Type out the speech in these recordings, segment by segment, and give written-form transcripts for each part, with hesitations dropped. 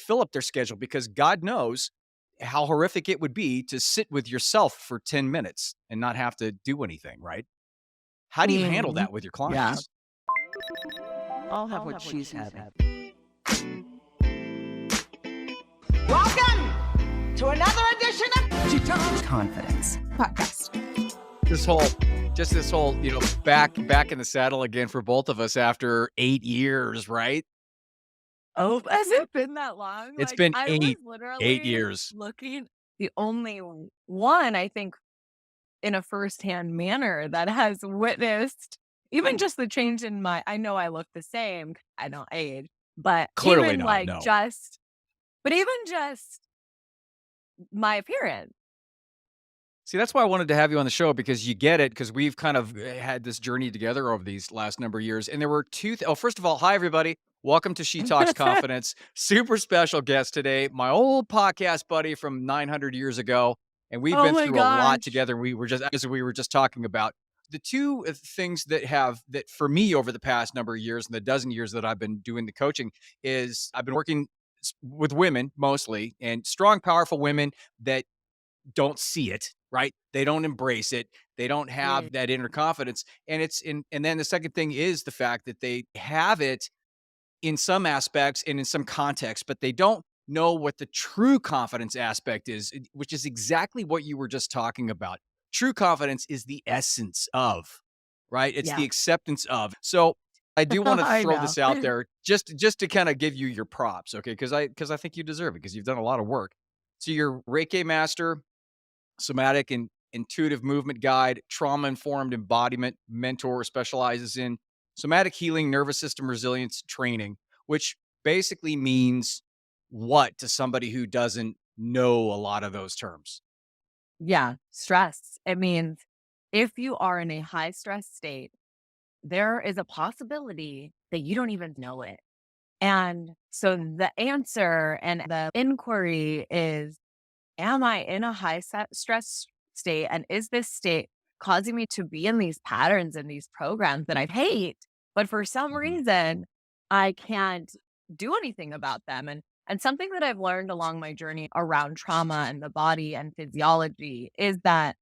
fill up their schedule because God knows how horrific it would be to sit with yourself for 10 minutes and not have to do anything, right? How do you handle Mm, that with your yeah. clients? I'll have what she's having. Welcome to another edition of Meditative Confidence podcast. This whole, back in the saddle again for both of us after 8 years, right? Oh, has it been that long? It's Like, been I was 8 literally years. looking the only one, I think, in a firsthand manner that has witnessed even just the change in I know I look the same, I don't age, but Clearly even not, no. even just my appearance. See, that's why I wanted to have you on the show because you get it, because we've kind of had this journey together over these last number of years. And there were first of all, hi, everybody. Welcome to She Talks Confidence. Super special guest today, my old podcast buddy from 900 years ago. And we've Oh been my through a lot gosh. together. As we were just talking about, the two things that for me over the past number of years and the dozen years that I've been doing the coaching is I've been working with women mostly, and strong, powerful women that don't see it, right? They don't embrace it. They don't Yeah. have that inner confidence. And then the second thing is the fact that they have it in some aspects and in some contexts, but they don't know what the true confidence aspect is, which is exactly what you were just talking about. True confidence is the essence of, right? It's the Yeah. acceptance of. So I do want to I throw know. this out there just to kind of give you your props, okay? Because I think you deserve it because you've done a lot of work. So you're Reiki master, somatic and intuitive movement guide, trauma informed embodiment mentor, specializes in somatic healing, nervous system resilience training, which basically means what to somebody who doesn't know a lot of those terms? Yeah. Stress. It means if you are in a high stress state, there is a possibility that you don't even know it. And so the answer and the inquiry is, am I in a stress state? And is this state causing me to be in these patterns and these programs that I hate, but for some Mhm. reason I can't do anything about them? And something that I've learned along my journey around trauma and the body and physiology is that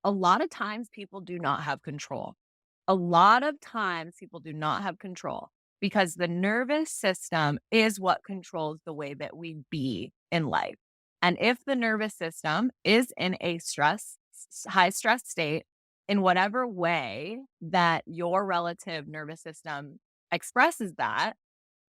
a lot of times people do not have control. A lot of times people do not have control because the nervous system is what controls the way that we be in life. And if the nervous system is in a high stress state, in whatever way that your relative nervous system expresses that,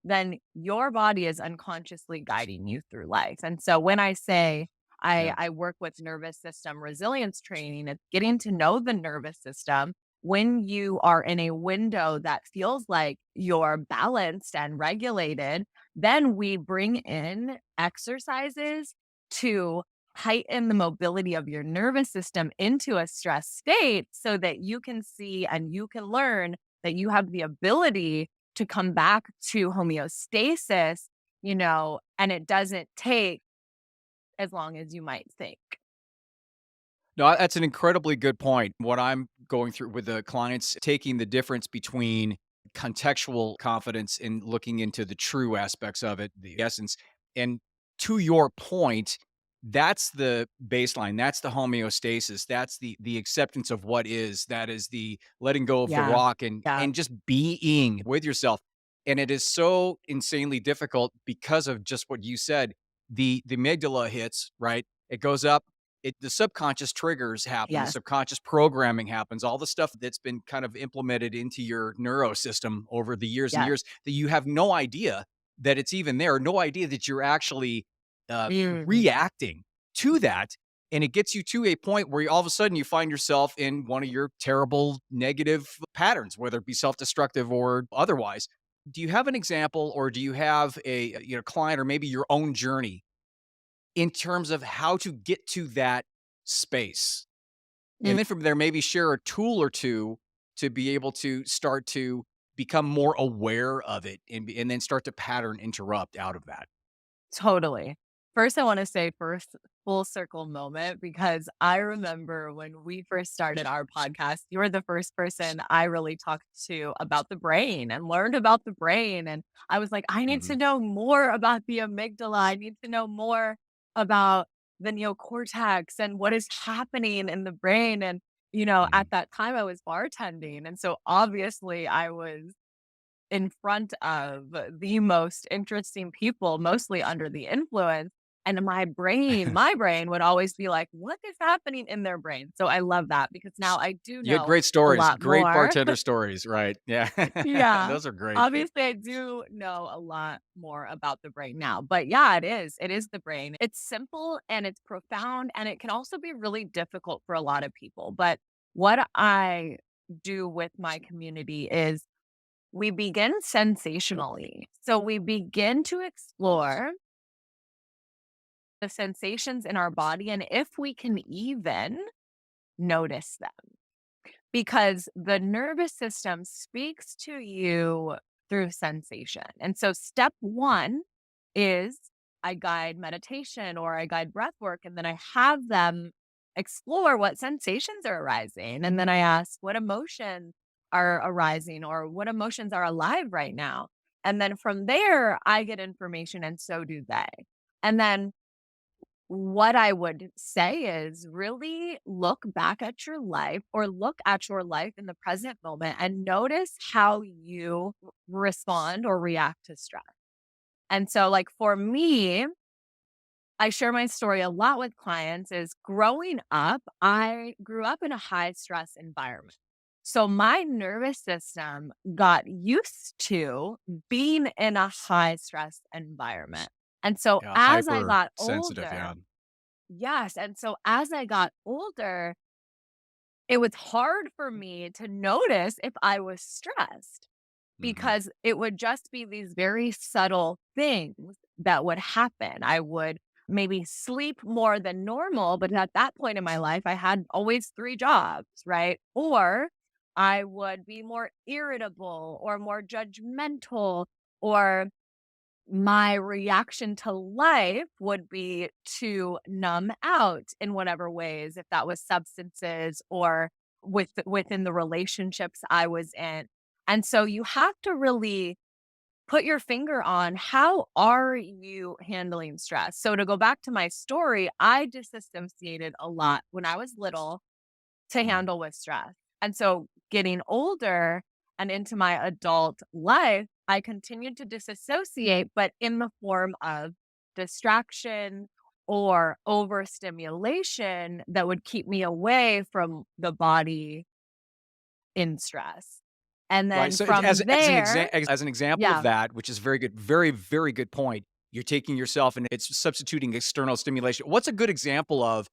then your body is unconsciously guiding you through life. And so when I say Yeah. I work with nervous system resilience training, it's getting to know the nervous system when you are in a window that feels like you're balanced and regulated. Then we bring in exercises to heighten the mobility of your nervous system into a stress state so that you can see and you can learn that you have the ability to come back to homeostasis, and it doesn't take as long as you might think. No, that's an incredibly good point. What I'm going through with the clients, taking the difference between contextual confidence and looking into the true aspects of it, the essence. And to your point, that's the baseline. That's the homeostasis. That's the acceptance of what is. That is the letting go of the Yeah. rock and Yeah. and just being with yourself. And it is so insanely difficult because of just what you said. The amygdala hits, right? It goes up, the subconscious triggers happen, the Yes. subconscious programming happens, all the stuff that's been kind of implemented into your neurosystem over the years and Yes. years that you have no idea that it's even there, no idea that you're actually Mm. reacting to that. And it gets you to a point where all of a sudden you find yourself in one of your terrible negative patterns, whether it be self-destructive or otherwise. Do you have an example, or do you have a client, or maybe your own journey in terms of how to get to that space? And Mm. then from there, maybe share a tool or two to be able to start to become more aware of it, and then start to pattern interrupt out of that. Totally. First, I want to say first full circle moment because I remember when we first started our podcast, you were the first person I really talked to about the brain and learned about the brain. And I was like, I need Mhm, to know more about the amygdala. I need to know more about the neocortex and what is happening in the brain. And, mhm. at that time I was bartending. And so obviously I was in front of the most interesting people, mostly under the influence. And my brain would always be like, what is happening in their brain? So I love that because now I do You had know great a stories, lot great more. bartender stories, right? Yeah. Yeah. Those are great. Obviously, I do know a lot more about the brain now. But yeah, it is. It is the brain. It's simple and it's profound. And it can also be really difficult for a lot of people. But what I do with my community is we begin sensationally. So we begin to explore the sensations in our body and if we can even notice them, because the nervous system speaks to you through sensation. And so step one is I guide meditation or I guide breath work, and then I have them explore what sensations are arising. And then I ask what emotions are arising or what emotions are alive right now. And then from there, I get information, and so do they. And then what I would say is really look back at your life or look at your life in the present moment and notice how you respond or react to stress. And so, like for me, I share my story a lot with clients is growing up, I grew up in a high stress environment. So my nervous system got used to being in a high stress environment. And so Yeah, as I got hypersensitive, older, yeah. yes, and so as I got older, it was hard for me to notice if I was stressed Mhm. because it would just be these very subtle things that would happen. I would maybe sleep more than normal, but at that point in my life, I had always 3 jobs, right? Or I would be more irritable or more judgmental, or my reaction to life would be to numb out in whatever ways, if that was substances or within the relationships I was in. And so you have to really put your finger on how are you handling stress. So to go back to my story, I disassociated a lot when I was little to Mhm. handle with stress. And so getting older and into my adult life, I continued to disassociate, but in the form of distraction or overstimulation that would keep me away from the body in stress. And Right, then so it from there, as an example of yeah, that, which is very good, very, very good point, you're taking yourself and it's substituting external stimulation. What's a good example of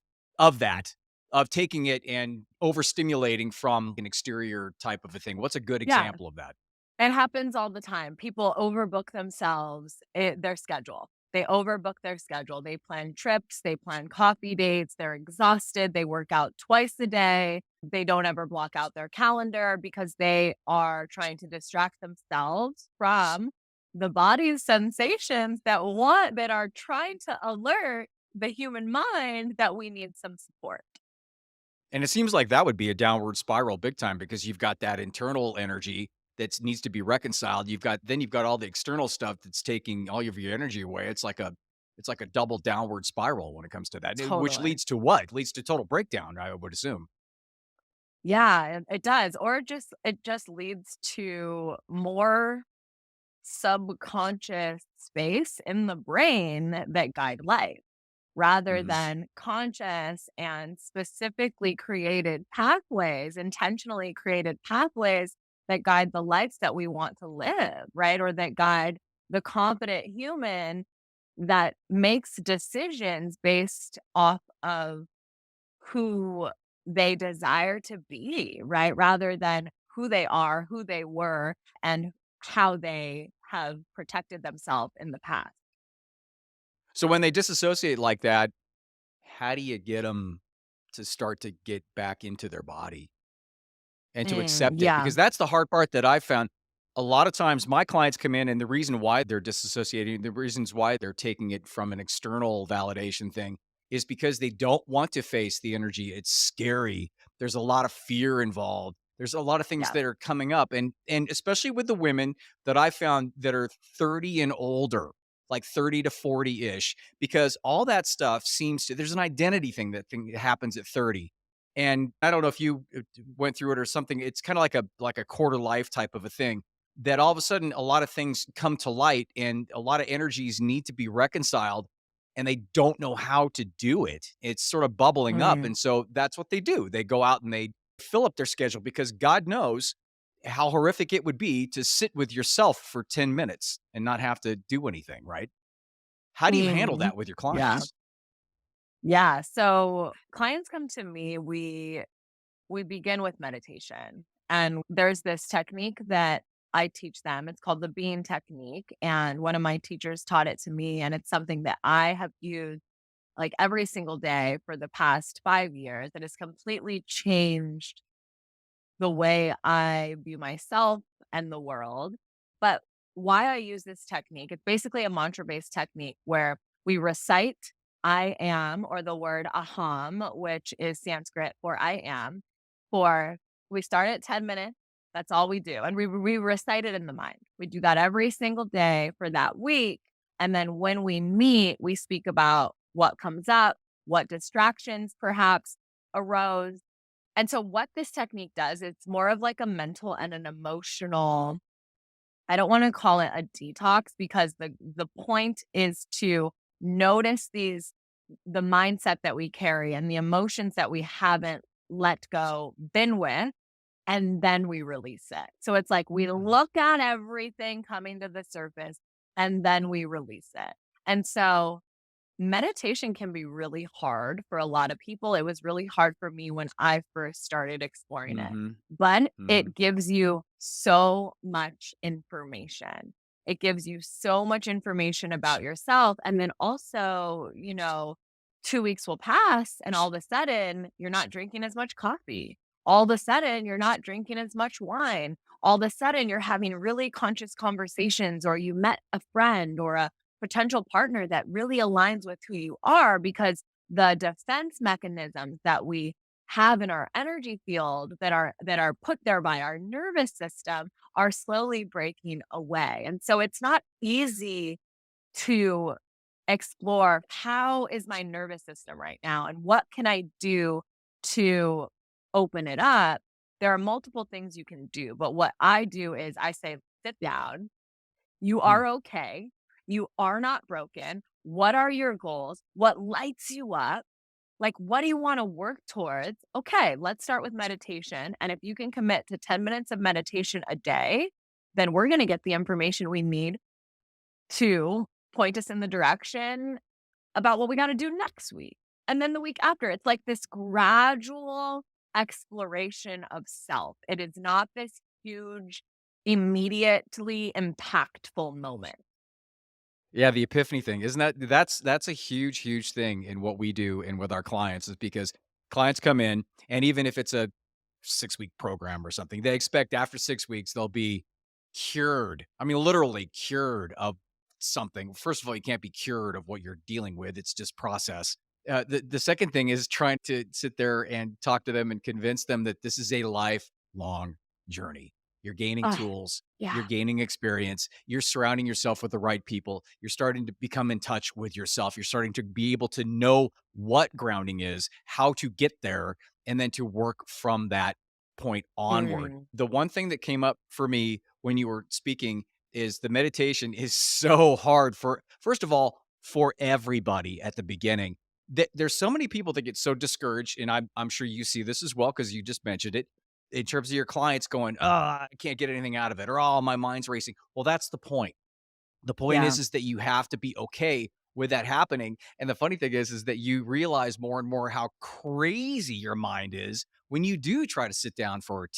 that? Of taking it and overstimulating from an exterior type of a thing? What's a good yeah. example of that? It happens all the time. People overbook themselves, their schedule. They overbook their schedule. They plan trips, they plan coffee dates, they're exhausted, they work out twice a day. They don't ever block out their calendar because they are trying to distract themselves from the body's sensations that are trying to alert the human mind that we need some support. And it seems like that would be a downward spiral big time because you've got that internal energy that needs to be reconciled. You've got all the external stuff that's taking all of your energy away. It's like a double downward spiral when it comes to that. Which Totally. leads to what? Leads to total breakdown, I would assume. Yeah, it does. Or it just leads to more subconscious space in the brain that guide life rather Mhm. than conscious and specifically created pathways, intentionally created pathways that guide the lives that we want to live, right? Or that guide the confident human that makes decisions based off of who they desire to be, right? Rather than who they are, who they were, and how they have protected themselves in the past. So when they disassociate like that, how do you get them to start to get back into their body and to accept it? Yeah. Because that's the hard part that I found. A lot of times my clients come in and the reason why they're disassociating, the reasons why they're taking it from an external validation thing is because they don't want to face the energy. It's scary. There's a lot of fear involved. There's a lot of things Yeah. that are coming up and especially with the women that I found that are 30 and older, like 30 to 40-ish, because all that stuff seems to there's an identity thing that happens at 30. And I don't know if you went through it or something. It's kind of like a quarter life type of a thing that all of a sudden a lot of things come to light and a lot of energies need to be reconciled and they don't know how to do it. It's sort of bubbling up. Mm. And so that's what they do. They go out and they fill up their schedule because God knows how horrific it would be to sit with yourself for 10 minutes and not have to do anything, right? How do you handle Mhm. that with your Yeah. clients? Yeah. So clients come to me, we begin with meditation. And there's this technique that I teach them. It's called the bean technique. And one of my teachers taught it to me. And it's something that I have used like every single day for the past 5 years. It has completely changed the way I view myself and the world. But why I use this technique, it's basically a mantra based technique where we recite I am or the word aham, which is Sanskrit for I am, for we start at 10 minutes. That's all we do. And we recite it in the mind. We do that every single day for that week. And then when we meet, we speak about what comes up, what distractions perhaps arose, and so what this technique does, it's more of like a mental and an emotional, I don't want to call it a detox because the point is to notice these the mindset that we carry and the emotions that we haven't let go, been with, and then we release it. So it's like we Mm. look at everything coming to the surface and then we release it. And so meditation can be really hard for a lot of people. It was really hard for me when I first started exploring it, Mhm. but Mhm. it gives you so much information. It gives you so much information about yourself. And then also, 2 weeks will pass and all of a sudden you're not drinking as much coffee. All of a sudden you're not drinking as much wine. All of a sudden you're having really conscious conversations, or you met a friend or a potential partner that really aligns with who you are, because the defense mechanisms that we have in our energy field that are put there by our nervous system are slowly breaking away. And so it's not easy to explore how is my nervous system right now and what can I do to open it up. There are multiple things you can do, but what I do is I say, sit down, you Mm. are okay. You are not broken. What are your goals? What lights you up? Like, what do you want to work towards? Okay, let's start with meditation. And if you can commit to 10 minutes of meditation a day, then we're going to get the information we need to point us in the direction about what we got to do next week. And then the week after, it's like this gradual exploration of self. It is not this huge, immediately impactful moment. Yeah, the epiphany thing. Isn't that's a huge, huge thing in what we do and with our clients is because clients come in and even if it's a 6-week program or something, they expect after 6 weeks they'll be cured. I mean, literally cured of something. First of all, you can't be cured of what you're dealing with. It's just process. The second thing is trying to sit there and talk to them and convince them that this is a lifelong journey. You're gaining Oh, tools, you're yeah. gaining experience, you're surrounding yourself with the right people, you're starting to become in touch with yourself, you're starting to be able to know what grounding is, how to get there, and then to work from that point onward. Mm. The one thing that came up for me when you were speaking is the meditation is so hard for, first of all, for everybody at the beginning. There's so many people that get so discouraged, and I'm sure you see this as well because you just mentioned it in terms of your clients going, "Oh, I can't get anything out of it," or "Oh, my mind's racing." Well, that's the point. The point Yeah. is that you have to be okay with that happening, and the funny thing is that you realize more and more how crazy your mind is when you do try to sit down for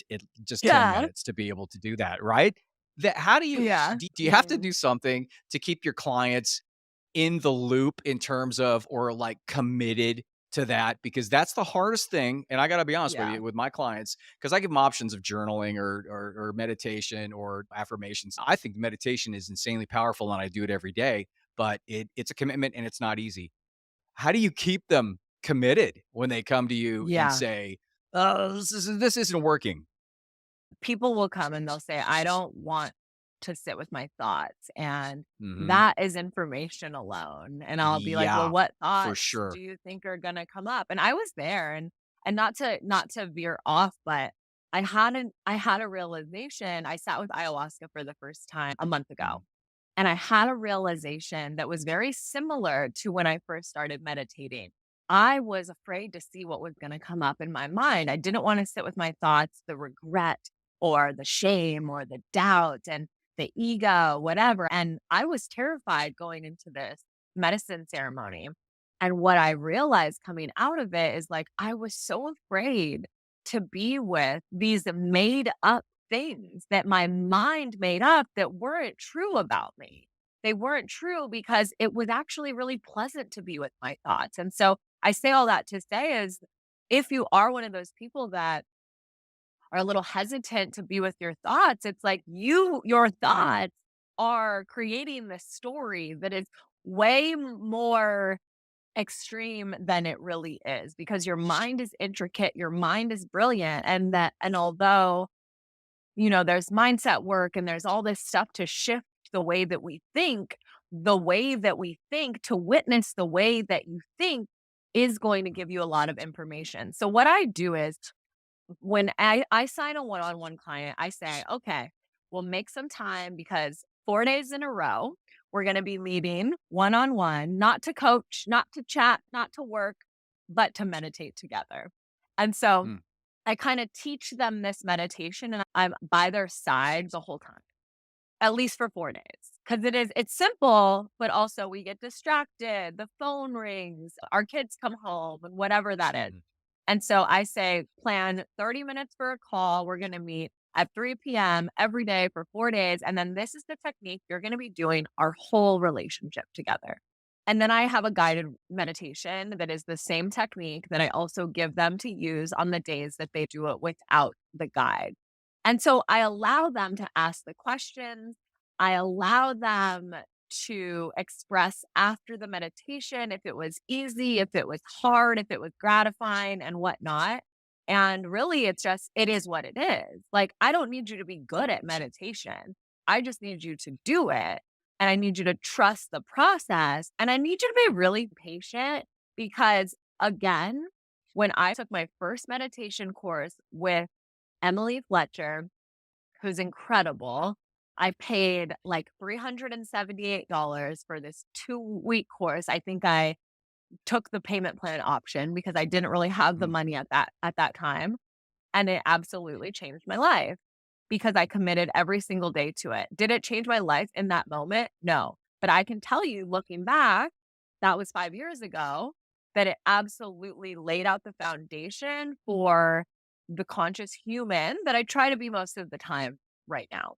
just 10 Yeah. minutes to be able to do that, right? That how do you Yeah. do you have to Mm. do something to keep your clients in the loop in terms of or, like, committed to that because that's the hardest thing. And I got to be honest with Yeah. you, with my clients, because I give them options of journaling or meditation or affirmations. I think meditation is insanely powerful and I do it every day, but it's a commitment and it's not easy. How do you keep them committed when they come to you and Yeah. say, "Oh, this isn't working"? People will come and they'll say, "I don't want to sit with my thoughts." And Mhm. that is information alone. And I'll be like, "Well, Yeah, what for thoughts do sure. you think are gonna come up?" And I was there and not to veer off, but I had a realization. I sat with ayahuasca for the first time a month ago. Mm, And I had a realization that was very similar to when I first started meditating. I was afraid to see what was going to come up in my mind. I didn't want to sit with my thoughts, the regret or the shame or the doubt and the ego, whatever. And I was terrified going into this medicine ceremony. And what I realized coming out of it is like, I was so afraid to be with these made up things that my mind made up that weren't true about me. They weren't true because it was actually really pleasant to be with my thoughts. And so I say all that to say is if you are one of those people that are a little hesitant to be with your thoughts, it's like your thoughts are creating this story that is way more extreme than it really is because your mind is intricate, your mind is brilliant. And although there's mindset work and there's all this stuff to shift the way that we think. The way that we think to witness the way that you think is going to give you a lot of information. So what I do is when I sign a one-on-one client, I say, okay, we'll make some time because 4 days in a row, we're going to be meeting one-on-one, not to coach, not to chat, not to work, but to meditate together. And so mm. I kind of teach them this meditation and I'm by their side the whole time, at least for 4 days. Because it's simple, but also we get distracted, the phone rings, our kids come home, and whatever that is. Mhm. And so I say, plan 30 minutes for a call. We're going to meet at 3 p.m. every day for 4 days. And then this is the technique you're going to be doing our whole relationship together. And then I have a guided meditation that is the same technique that I also give them to use on the days that they do it without the guide. And so I allow them to ask the questions. I allow them to express after the meditation if it was easy, if it was hard, if it was gratifying, and whatnot. And really, it is what it is. Like, I don't need you to be good at meditation. I just need you to do it. And I need you to trust the process. And I need you to be really patient because, again, when I took my first meditation course with Emily Fletcher, who's incredible. I paid like $378 for this 2-week course. I think I took the payment plan option because I didn't really have the Mm. money at that time, and it absolutely changed my life because I committed every single day to it. Did it change my life in that moment? No. But I can tell you looking back, that was 5 years ago, that it absolutely laid out the foundation for the conscious human that I try to be most of the time right now.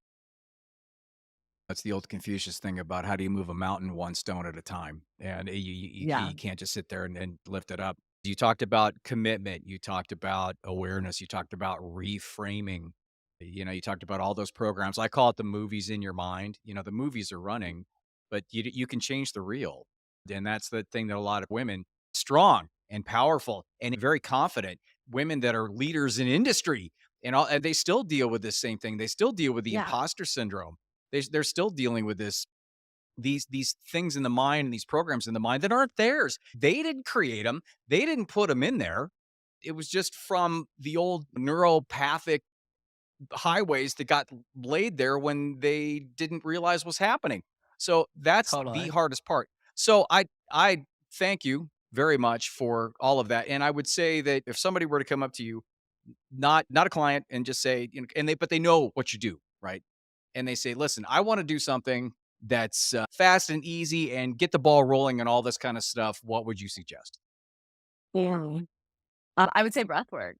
That's the old Confucius thing about how do you move a mountain one stone at a time, and Yeah, you can't just sit there and lift it up. You talked about commitment, you talked about awareness, you talked about reframing, you talked about all those programs. I call it the movies in your mind. The movies are running, but you can change the reel, and that's the thing that a lot of women strong and powerful and very confident women that are leaders in industry and they still deal with this same thing. They still deal with the yeah, imposter syndrome. They're still dealing with these things in the mind and these programs in the mind that aren't theirs. They didn't create them. They didn't put them in there. It was just from the old neuropathic highways that got laid there when they didn't realize what's happening. So that's the totally. hardest part. So I thank you very much for all of that. And I would say that if somebody were to come up to you, not a client, and just say, and they know what you do, right? And they say, "Listen, I want to do something that's fast and easy and get the ball rolling and all this kind of stuff." What would you suggest? Yeah. I would say breath work.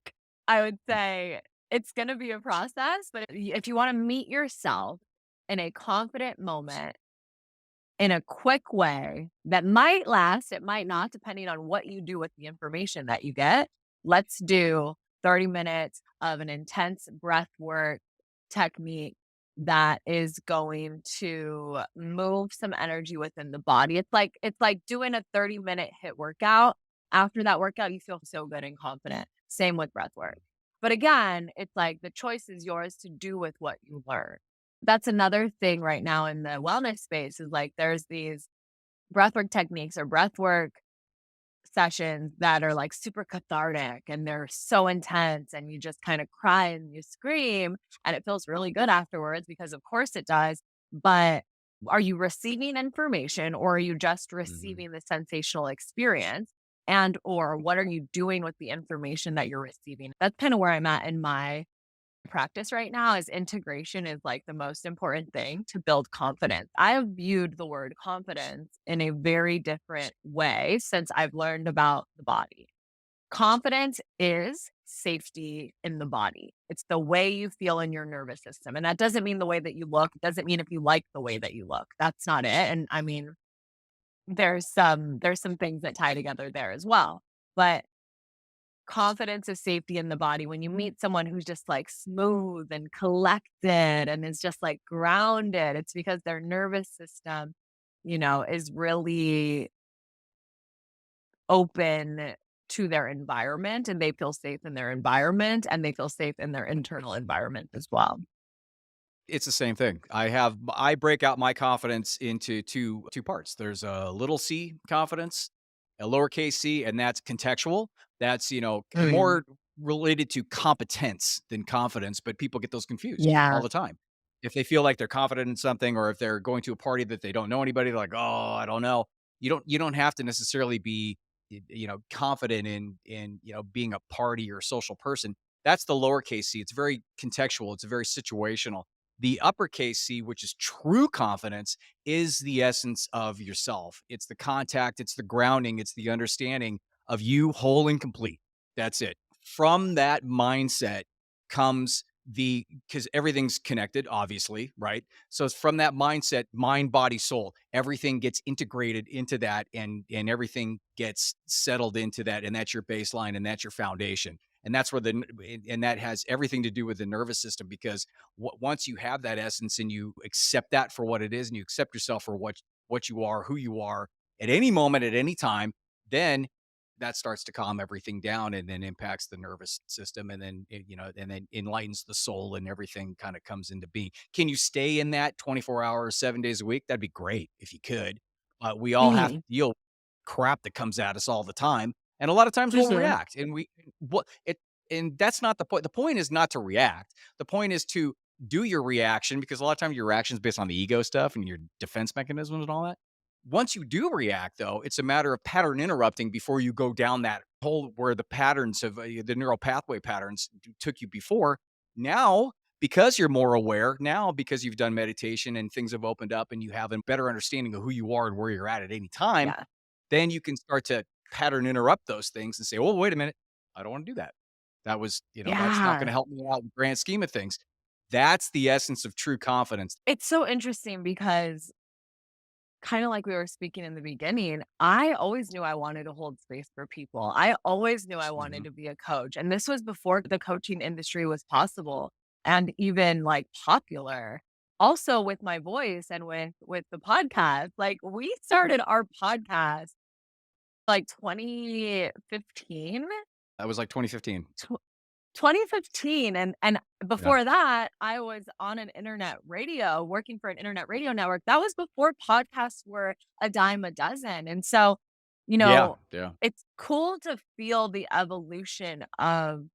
I would say it's going to be a process, but if you want to meet yourself in a confident moment, in a quick way that might last, it might not, depending on what you do with the information that you get. Let's do 30 minutes of an intense breath work technique that is going to move some energy within the body. It's like doing a 30-minute hit workout. After that workout, you feel so good and confident. Same with breath work. But again, it's like the choice is yours to do with what you learn. That's another thing right now in the wellness space is like there's these breathwork techniques or breathwork sessions that are like super cathartic and they're so intense and you just kind of cry and you scream and it feels really good afterwards because of course it does. But are you receiving information or are you just Mhm. receiving the sensational experience? And or what are you doing with the information that you're receiving? That's kind of where I'm at in my practice right now is integration is like the most important thing to build confidence. I have viewed the word confidence in a very different way since I've learned about the body. Confidence is safety in the body. It's the way you feel in your nervous system. And that doesn't mean the way that you look. It doesn't mean if you like the way that you look. That's not it. And I mean, there's some things that tie together there as well. But confidence is safety in the body. When you meet someone who's just like smooth and collected and is just like grounded, it's because their nervous system, is really open to their environment and they feel safe in their environment and they feel safe in their internal environment as well. It's the same thing. I break out my confidence into two parts. There's a little c confidence, a lowercase c, and that's contextual. That's, Mm. more related to competence than confidence, but people get those confused all Yeah. the time. If they feel like they're confident in something or if they're going to a party that they don't know anybody, they're like, "Oh, I don't know." You don't have to necessarily be confident in, being a party or social person. That's the lowercase c. It's very contextual. It's very situational. The uppercase C, which is true confidence, is the essence of yourself. It's the contact, it's the grounding, it's the understanding of you whole and complete. That's it. From that mindset comes because everything's connected, obviously, right? So it's from that mindset, mind, body, soul. Everything gets integrated into that, and everything gets settled into that, and that's your baseline, and that's your foundation, and that's where and that has everything to do with the nervous system because once you have that essence and you accept that for what it is and you accept yourself for what you are, who you are at any moment, at any time, then that starts to calm everything down and then impacts the nervous system and then and then enlightens the soul and everything kind of comes into being. Can you stay in that 24 hours, 7 days a week? That'd be great if you could. We all have to Mhm. deal with crap that comes at us all the time. And a lot of times we'll Mhm. react and what it and that's not the point. The point is not to react. The point is to do your reaction because a lot of times your reaction is based on the ego stuff and your defense mechanisms and all that. Once you do react, though, it's a matter of pattern interrupting before you go down that hole where the patterns of the neural pathway patterns took you before. Now, because you're more aware, now because you've done meditation and things have opened up and you have a better understanding of who you are and where you're at any time, Yeah. then you can start to pattern interrupt those things and say, "Oh, wait a minute. I don't want to do that. That's not going Yeah. to help me out in the grand scheme of things." That's the essence of true confidence. It's so interesting because kind of like we were speaking in the beginning, I always knew I wanted to hold space for people. I always knew I wanted Mhm. to be a coach. And this was before the coaching industry was possible and even like popular. Also with my voice and with the podcast. Like we started our podcast like 2015. That was like 2015. 2015 and Yeah. before that, I was on an internet radio, working for an internet radio network. That was before podcasts were a dime a dozen, and so, you Yeah, know, yeah. it's cool to feel the evolution of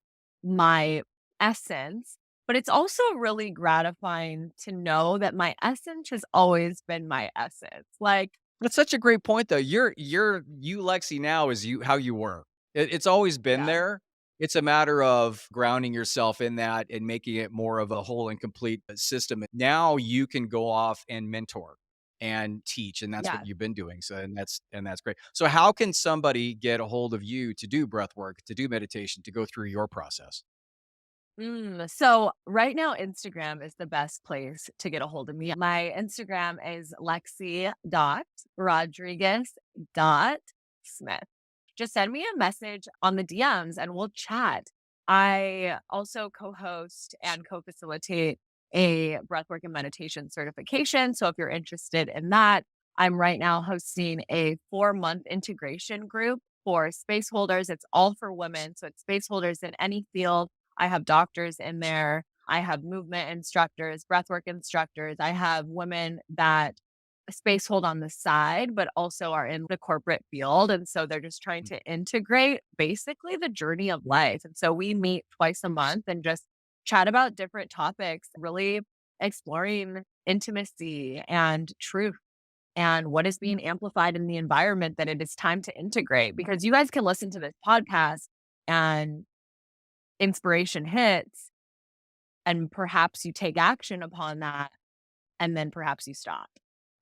my essence, but it's also really gratifying to know that my essence has always been my essence. Like That's such a great point, though. You, Lexi, now is you how you were. It's always been yeah, there. It's a matter of grounding yourself in that and making it more of a whole and complete system. Now you can go off and mentor and teach, and that's what yeah. you've been doing. So, and that's great. So, how can somebody get a hold of you to do breath work, to do meditation, to go through your process? So right now, Instagram is the best place to get a hold of me. My Instagram is Lexi.Rodriguez.Smith. Just send me a message on the DMs and we'll chat. I also co-host and co-facilitate a breathwork and meditation certification. So if you're interested in that, I'm right now hosting a 4-month integration group for space holders. It's all for women. So it's space holders in any field. I have doctors in there. I have movement instructors, breathwork instructors. I have women that space hold on the side, but also are in the corporate field. And so they're just trying to integrate basically the journey of life. And so we meet twice a month and just chat about different topics, really exploring intimacy and truth and what is being amplified in the environment that it is time to integrate. Because you guys can listen to this podcast and inspiration hits, and perhaps you take action upon that, and then perhaps you stop.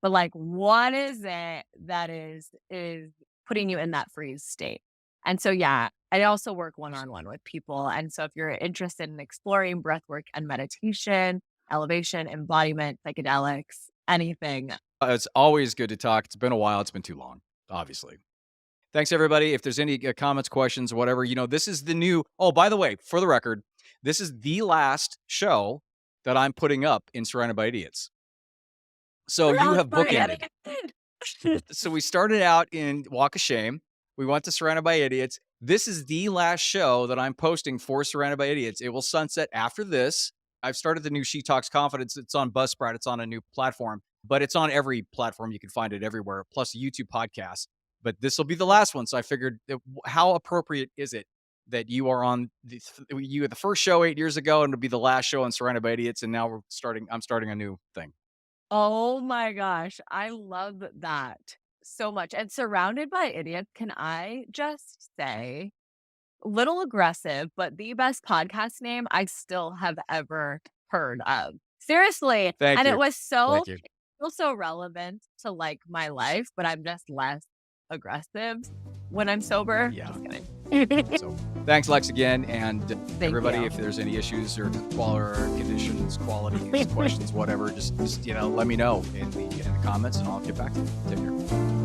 But like, what is it that is putting you in that freeze state? And so, yeah, I also work one-on-one with people. And so if you're interested in exploring breath work and meditation, elevation, embodiment, psychedelics, anything. It's always good to talk. It's been a while. It's been too long, obviously. Thanks, everybody. If there's any comments, questions, whatever, this is the new. Oh, by the way, for the record, this is the last show that I'm putting up in Surrounded by Idiots. So you have bookended. So we started out in Walk of Shame. We went to Surrounded by Idiots. This is the last show that I'm posting for Surrounded by Idiots. It will sunset after this. I've started the new She Talks Confidence. It's on Buzzsprout. It's on a new platform, but it's on every platform. You can find it everywhere, plus a YouTube podcast. But this will be the last one. So I figured, how appropriate is it that you are on you had the first show 8 years ago, and it'll be the last show on Surrounded by Idiots, and now I'm starting a new thing. Oh my gosh, I love that so much. And Surrounded by Idiots, can I just say, little aggressive, but the best podcast name I still have ever heard of. Seriously. Thank And it you. was Thank you. so relevant to like my life, but I'm just less aggressive when I'm sober. Yeah. Just kidding. So thanks, Lex, again. And everybody, you. if there's any issues or conditions, quality questions, whatever, just let me know in the comments, and I'll get back to you. Take care.